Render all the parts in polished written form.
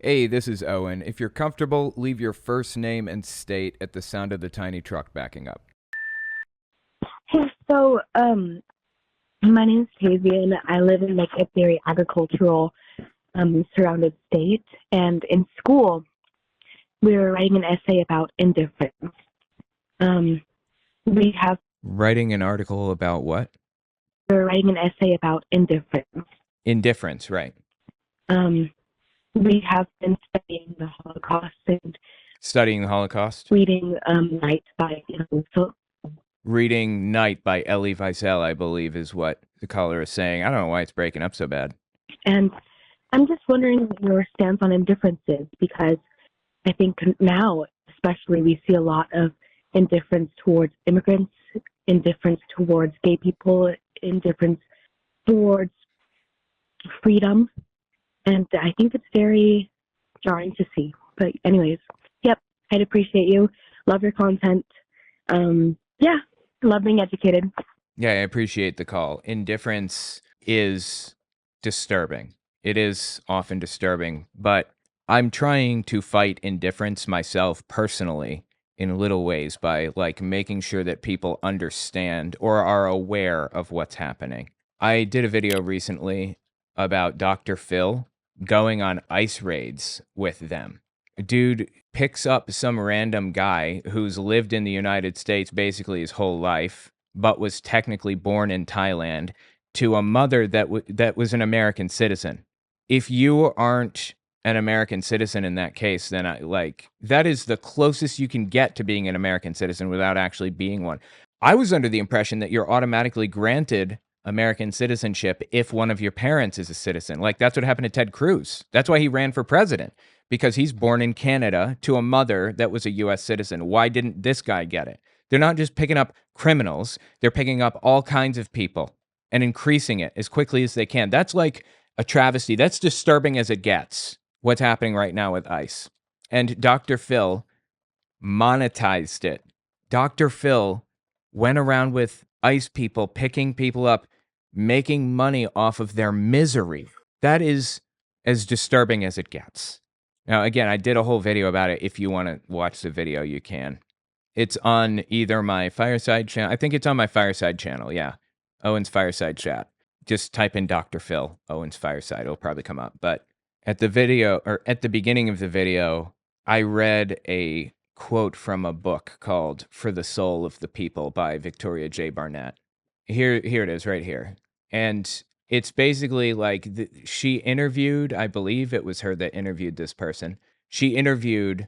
Hey, this is Owen. If you're comfortable, leave your first name and state at the sound of the tiny truck backing up. Hey, my name's Tavian. I live in like a very agricultural, surrounded state, and in school we were writing an essay about indifference. Um, we have Writing an article about what? we were writing an essay about indifference. Indifference, right. Um, we have been studying the Holocaust and Studying the Holocaust. reading Night by so Reading Night by Elie Wiesel, I believe, is what the caller is saying. I don't know why it's breaking up so bad. and I'm just wondering what your stance on indifference is, because I think now, especially, we see a lot of indifference towards immigrants, indifference towards gay people, indifference towards freedom. And I think it's very jarring to see. But, anyways, yep, I'd appreciate you. Love your content. Yeah, love being educated. Yeah, I appreciate the call. Indifference is disturbing. It is often disturbing, but I'm trying to fight indifference myself personally in little ways by like making sure that people understand or are aware of what's happening. I did a video recently about Dr. Phil going on ice raids with them. Dude picks up some random guy who's lived in the United States basically his whole life, but was technically born in Thailand, to a mother that was an American citizen. If you aren't an American citizen in that case, then that is the closest you can get to being an American citizen without actually being one. I was under the impression that you're automatically granted American citizenship if one of your parents is a citizen. Like that's what happened to Ted Cruz. That's why he ran for president, because he's born in Canada to a mother that was a US citizen. Why didn't this guy get it? They're not just picking up criminals, they're picking up all kinds of people and increasing it as quickly as they can. That's like a travesty. That's disturbing as it gets, what's happening right now with ICE. And Dr. Phil monetized it. Dr. Phil went around with ICE people, picking people up, making money off of their misery. That is as disturbing as it gets. Now, again, I did a whole video about it. If you want to watch the video, you can. It's on either my Fireside channel. I think it's on my Fireside channel. Yeah. Owen's Fireside chat. Just type in Dr. Phil, Owen's Fireside. It'll probably come up. But at the beginning of the video, I read a quote from a book called For the Soul of the People by Victoria J. Barnett. Here it is right here. And it's basically like she interviewed, I believe it was her that interviewed this person. She interviewed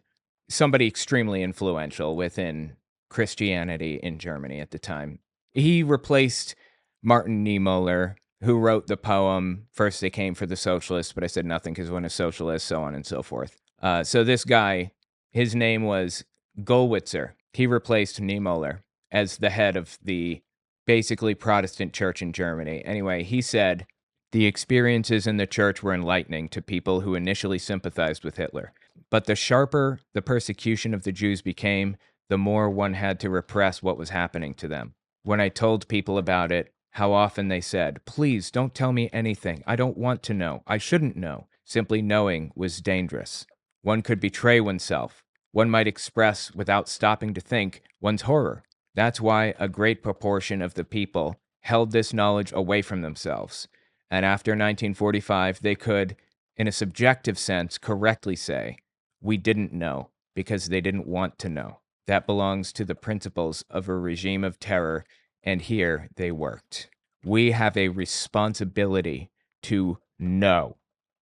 somebody extremely influential within Christianity in Germany at the time. He replaced Martin Niemöller, who wrote the poem, First They Came for the Socialists, but I said nothing because when a socialist, so on and so forth. So this guy, his name was Gollwitzer. He replaced Niemöller as the head of the basically Protestant church in Germany. Anyway, he said, the experiences in the church were enlightening to people who initially sympathized with Hitler. But the sharper the persecution of the Jews became, the more one had to repress what was happening to them. When I told people about it, how often they said, please don't tell me anything. I don't want to know. I shouldn't know. Simply knowing was dangerous. One could betray oneself. One might express, without stopping to think, one's horror. That's why a great proportion of the people held this knowledge away from themselves. And after 1945, they could, in a subjective sense, correctly say, we didn't know because they didn't want to know. That belongs to the principles of a regime of terror, and here they worked. We have a responsibility to know.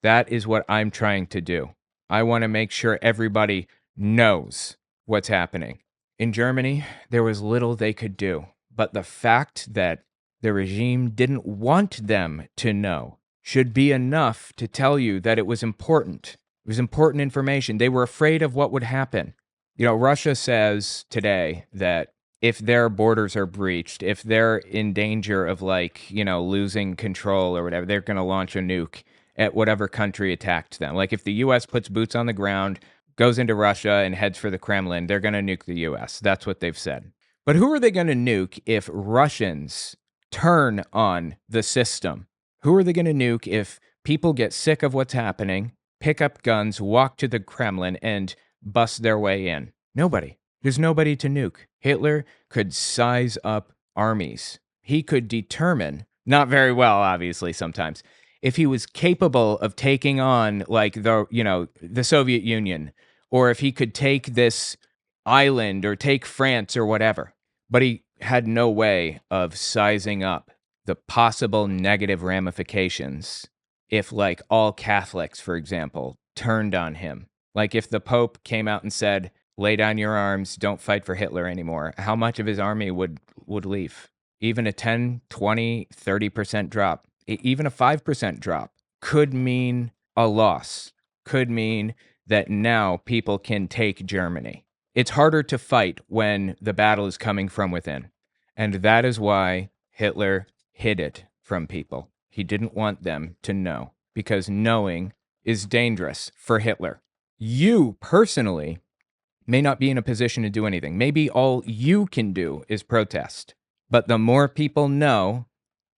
That is what I'm trying to do. I want to make sure everybody knows what's happening. In Germany, there was little they could do, but the fact that the regime didn't want them to know should be enough to tell you that it was important. It was important information. They were afraid of what would happen. You know, Russia says today that if their borders are breached, if they're in danger of losing control or whatever, they're going to launch a nuke at whatever country attacked them. Like if the US puts boots on the ground, goes into Russia and heads for the Kremlin, they're going to nuke the US. That's what they've said. But who are they going to nuke if Russians turn on the system? Who are they going to nuke if people get sick of what's happening pick up guns, walk to the Kremlin, and bust their way in? Nobody. There's nobody to nuke. Hitler could size up armies. He could determine, not very well, obviously, sometimes, if he was capable of taking on like the Soviet Union, or if he could take this island or take France or whatever. But he had no way of sizing up the possible negative ramifications if, like, all Catholics, for example, turned on him. Like if the Pope came out and said, lay down your arms, don't fight for Hitler anymore, how much of his army would leave? Even a 10, 20, 30% drop, even a 5% drop could mean a loss, could mean that now people can take Germany. It's harder to fight when the battle is coming from within. And that is why Hitler hid it from people. He didn't want them to know, because knowing is dangerous for Hitler. You personally may not be in a position to do anything. Maybe all you can do is protest. But the more people know,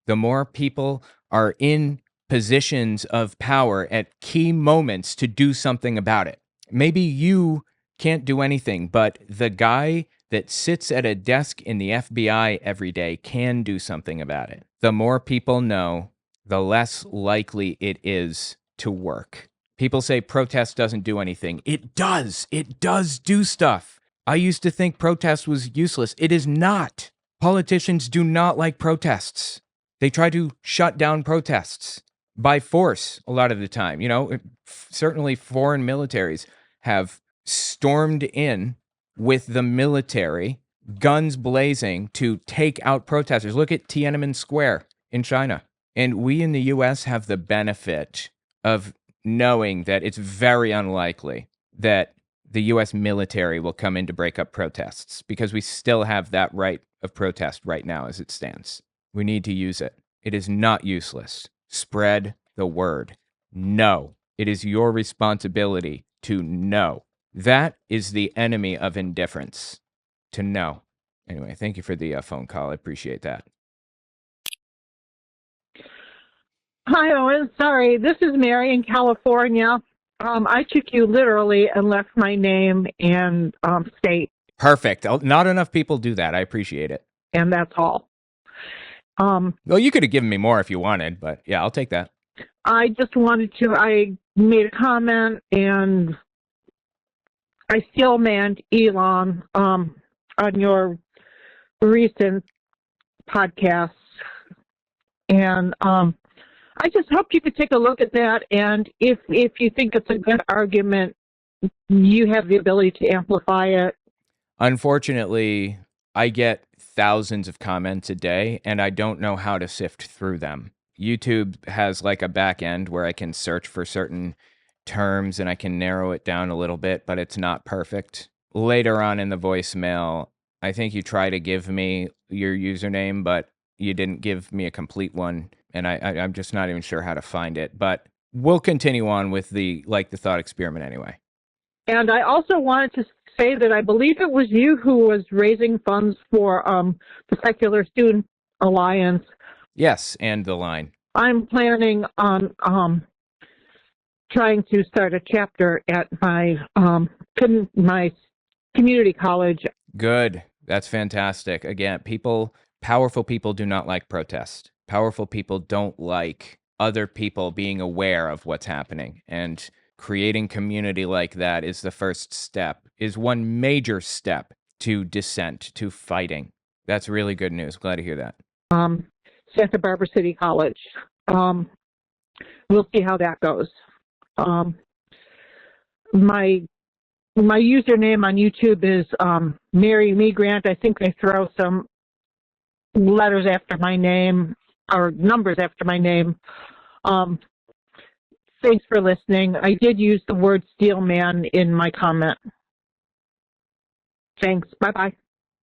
the more people are in positions of power at key moments to do something about it. Maybe you can't do anything, but the guy that sits at a desk in the FBI every day can do something about it. The more people know, the less likely it is to work. People say protest doesn't do anything. It does. It does do stuff. I used to think protest was useless. It is not. Politicians do not like protests. They try to shut down protests by force a lot of the time. Certainly foreign militaries have stormed in with the military, guns blazing, to take out protesters. Look at Tiananmen Square in China. And we in the US have the benefit of knowing that it's very unlikely that the US military will come in to break up protests, because we still have that right of protest right now as it stands. We need to use it. It is not useless. Spread the word. Know. It is your responsibility to know. That is the enemy of indifference. To know. Anyway, thank you for the phone call. I appreciate that. Hi, Owen. Sorry, this is Mary in California. I took you literally and left my name and state. Perfect. Not enough people do that. I appreciate it. And that's all. Well, you could have given me more if you wanted, but yeah, I'll take that. I just wanted to, I made a comment and I still manned Elon on your recent podcast. And I just hope you could take a look at that. And if you think it's a good argument, you have the ability to amplify it. Unfortunately, I get thousands of comments a day, and I don't know how to sift through them. YouTube has like a back end where I can search for certain terms and I can narrow it down a little bit, but it's not perfect. Later on in the voicemail, I think you try to give me your username, but you didn't give me a complete one, and I'm just not even sure how to find it. But we'll continue on with the thought experiment anyway. And I also wanted to say that I believe it was you who was raising funds for the Secular Student Alliance. Yes, and the line. I'm planning on trying to start a chapter at my community college. Good. That's fantastic. Again, powerful people do not like protest. Powerful people don't like other people being aware of what's happening. And creating community like that is the first step, is one major step to dissent, to fighting. That's really good news. Glad to hear that. Santa Barbara City College. We'll see how that goes. My username on YouTube is Mary Me Grant. I think they throw some letters after my name or numbers after my name. Thanks for listening. I did use the word steelman in my comment. Thanks. Bye-bye.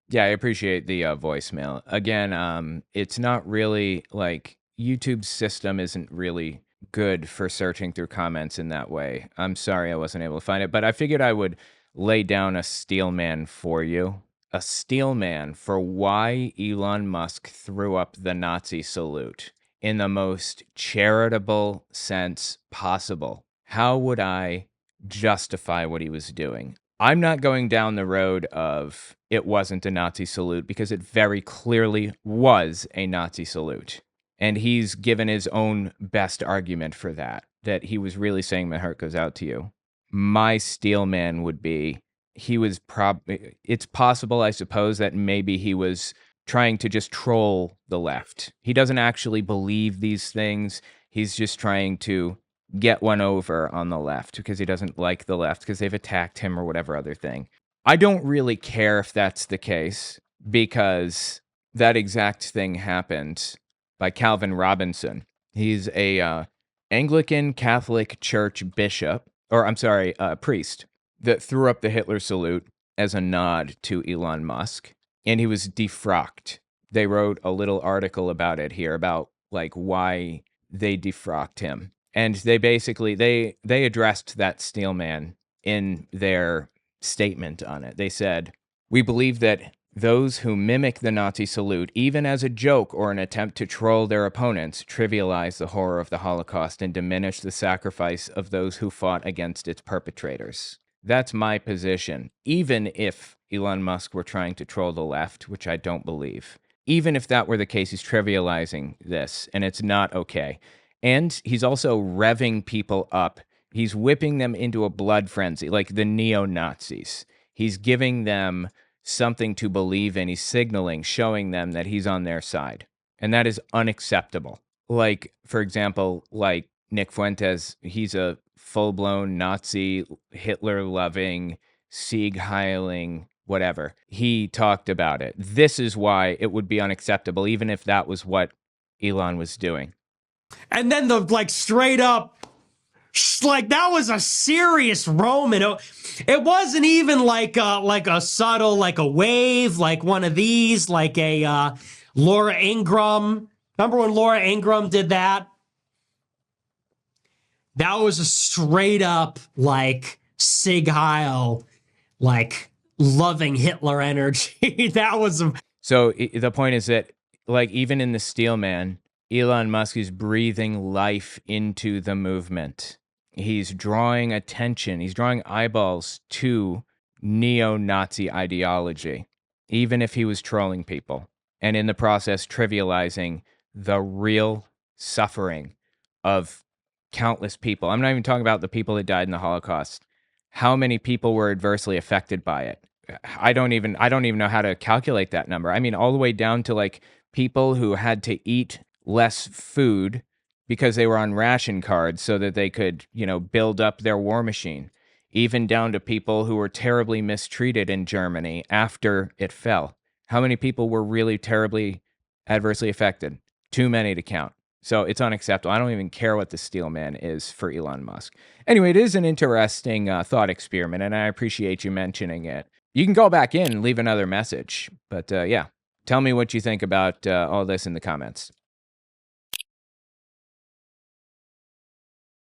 Yeah, I appreciate the voicemail. Again, it's not really like YouTube's system isn't really good for searching through comments in that way. I'm sorry I wasn't able to find it, but I figured I would lay down a steelman for you. A steelman for why Elon Musk threw up the Nazi salute in the most charitable sense possible. how would I justify what he was doing? I'm not going down the road of it wasn't a Nazi salute, because it very clearly was a Nazi salute. And he's given his own best argument for that he was really saying my heart goes out to you. My steel man would be, it's possible, I suppose, that maybe he was trying to just troll the left. He doesn't actually believe these things. He's just trying to get one over on the left because he doesn't like the left because they've attacked him or whatever other thing. I don't really care if that's the case, because that exact thing happened by Calvin Robinson. He's a Anglican Catholic Church bishop, or I'm sorry, priest, that threw up the Hitler salute as a nod to Elon Musk, and he was defrocked. They wrote a little article about it here, about like why they defrocked him. And they basically, they addressed that steelman in their statement on it. They said, "We believe that those who mimic the Nazi salute, even as a joke or an attempt to troll their opponents, trivialize the horror of the Holocaust and diminish the sacrifice of those who fought against its perpetrators." That's my position. Even if Elon Musk were trying to troll the left, which I don't believe, even if that were the case, he's trivializing this, and it's not okay. And he's also revving people up. He's whipping them into a blood frenzy, like the neo-Nazis. He's giving them something to believe in. He's signaling, showing them that he's on their side. And that is unacceptable. Like, for example, like Nick Fuentes, he's a full-blown Nazi, Hitler-loving, Sieg-heiling, whatever. He talked about it. This is why it would be unacceptable, even if that was what Elon was doing. And then the like straight up, like that was a serious Roman. It wasn't even like a subtle, like a wave, like one of these, like a Laura Ingraham. Remember when Laura Ingraham did that? That was a straight up like Sieg Heil, like loving Hitler energy. That was So the point is that, like, even in the Steelman, Elon Musk is breathing life into the movement. He's drawing attention. He's drawing eyeballs to neo-Nazi ideology, even if he was trolling people, and in the process trivializing the real suffering of countless people. I'm not even talking about the people that died in the Holocaust. How many people were adversely affected by it? I don't even know how to calculate that number. I mean, all the way down to like people who had to eat less food because they were on ration cards so that they could, build up their war machine, even down to people who were terribly mistreated in Germany after it fell. How many people were really terribly adversely affected? Too many to count. So it's unacceptable. I don't even care what the Steelman is for Elon Musk. Anyway, it is an interesting thought experiment, and I appreciate you mentioning it. You can go back in and leave another message. But yeah, tell me what you think about all this in the comments.